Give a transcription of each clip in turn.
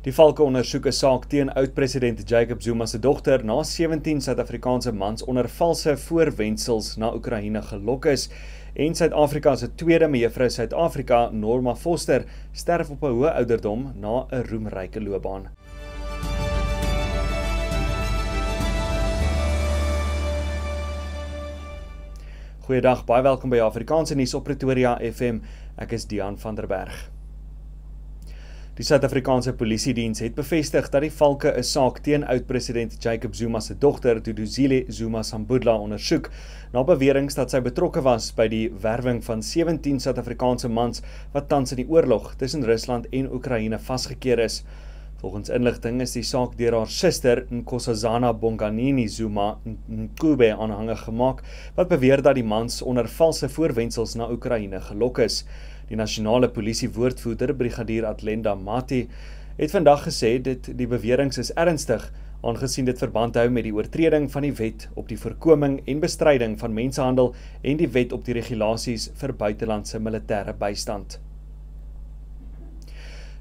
Die valke ondersoek 'n saak teen oud-president Jacob Zuma se dogter na 17 Suid-Afrikaanse mans onder valse voorwendsels na Oekraïne gelok is. En Suid-Afrika se tweede mejuffrou Suid-Afrika, Norma Foster, sterf op 'n hoë ouderdom na 'n roemryke loopbaan. Goeiedag, baie welkom by Afrikaanse nuus op Pretoria FM. Ek is Dian van der Berg. Die Suid-Afrikaanse Polisiediens het bevestig dat die valke 'n saak teen oud-president Jacob Zuma se dogter, Duduzile Zuma Sambudla, ondersoek, na beweringe dat sy betrokke was by die werwing van 17 Suid-Afrikaanse mans wat tans in die oorlog tussen Rusland en Oekraïne vasgekeer is. Volgens inligting is die saak deur haar suster, Nkosazana Bonganini Zuma Ncube, aanhangig gemaak, wat beweer dat die mans onder valse voorwendsels na Oekraïne gelok is. Die nasionale polisie woordvoerder, Brigadier Atlenda Mati, het vandag gesê die beweringe is ernstig, aangesien dit verband hou met die oortreding van die wet op die voorkoming en bestryding van mensenhandel en die wet op die regulasies vir buitelandse militêre bystand.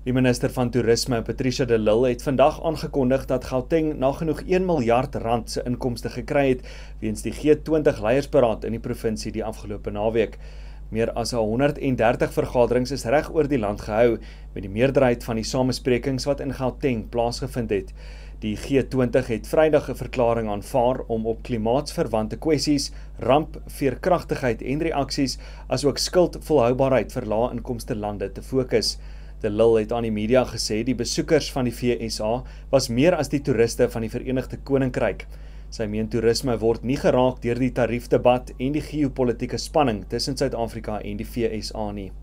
Die minister van Toerisme, Patricia de Lille, het vandag aangekondig dat Gauteng nagenoeg 1 miljard rand se inkomste gekry het weens die G20 leiersberaad in die provinsie die afgelope naweek. Meer as 130 vergaderings is reg oor die land gehou, met die meerderheid van die samesprekings wat in Gauteng plaasgevind het. Die G20 het Vrydag 'n verklaring aanvaar om op klimaatsverwante kwessies, ramp, veerkragtigheid en reaksies, asook skuldvolhoubaarheid vir lae-inkomste lande te fokus. De Lille het aan die media gesê die besoekers van die VSA was meer as die toeriste van die Verenigde Koninkryk. Sy meen toerisme word nie geraak deur die tariefdebat en die geopolitiese spanning tussen Suid-Afrika en die VSA nie.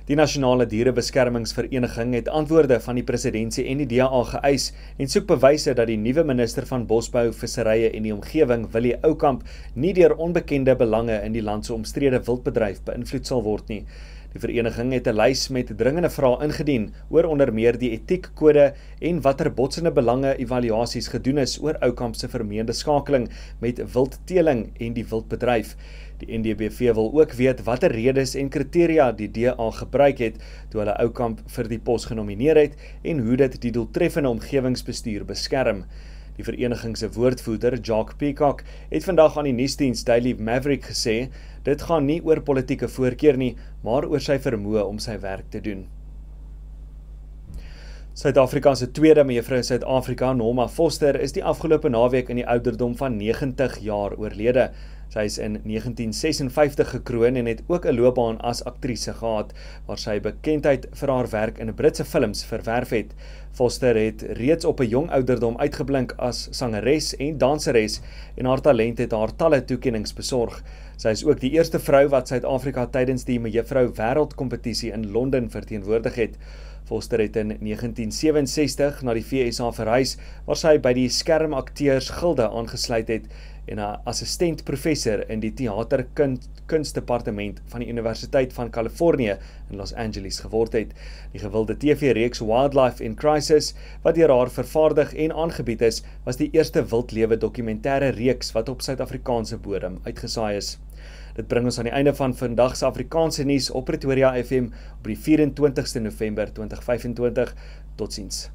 Die Nasionale Dierebeskermingsvereniging het antwoorde van die presidentsie en die DA geëis en soek bewyse dat die nuwe minister van Bosbou, Visserye en die Omgewing, Willie Oukamp, nie deur onbekende belange in die land se omstrede wildbedryf beïnvloed sal word nie. Die vereniging het 'n lys met dringende vrae ingedien oor onder meer die etiekkode en watter botsende belange evaluasies gedoen is oor Oukamp se vermeende skakeling met wildteeling en die wildbedryf. Die NDBV wil ook weet watter redes en kriteria die DA gebruik het toe hulle Oukamp vir die pos genomineer het en hoe dit die doeltreffende omgewingsbestuur beskerm. Die vereniging se woordvoerder, Jacques Peacock, het vandag aan die nuusdiens Daily Maverick gesê, dit gaan nie oor politieke voorkeur nie, maar oor sy vermoë om sy werk te doen. Suid-Afrika se tweede mejuffrou Suid-Afrika, Norma Foster, is die afgelope naweek in die ouderdom van 90 jaar oorlede. Sy is in 1956 gekroon en het ook 'n loopbaan as aktrise gehad, waar sy bekendheid vir haar werk in Britse films verwerf het. Foster het reeds op 'n jong ouderdom uitgeblink as sangeres en danseres en haar talent het haar talle toekennings besorg. Sy is ook die eerste vrou wat Suid-Afrika tydens die Mejuffrou Wêreldkompetisie in Londen verteenwoordig het. Foster het in 1967 na die VSA verhuis, waar sy by die Skermakteurs Gilde aangesluit het en 'n assistent-professor in die teaterkunstdepartement van die Universiteit van Californië in Los Angeles geword het. Die gewilde TV-reeks Wildlife in Crisis, wat deur haar vervaardig en aangebied is, was die eerste wildlewe dokumentêre reeks wat op Suid-Afrikaanse bodem uitgesaai is. Dit bring ons aan die einde van vandag se Afrikaanse nuus op Pretoria FM op die 24ste November 2025. Totsiens.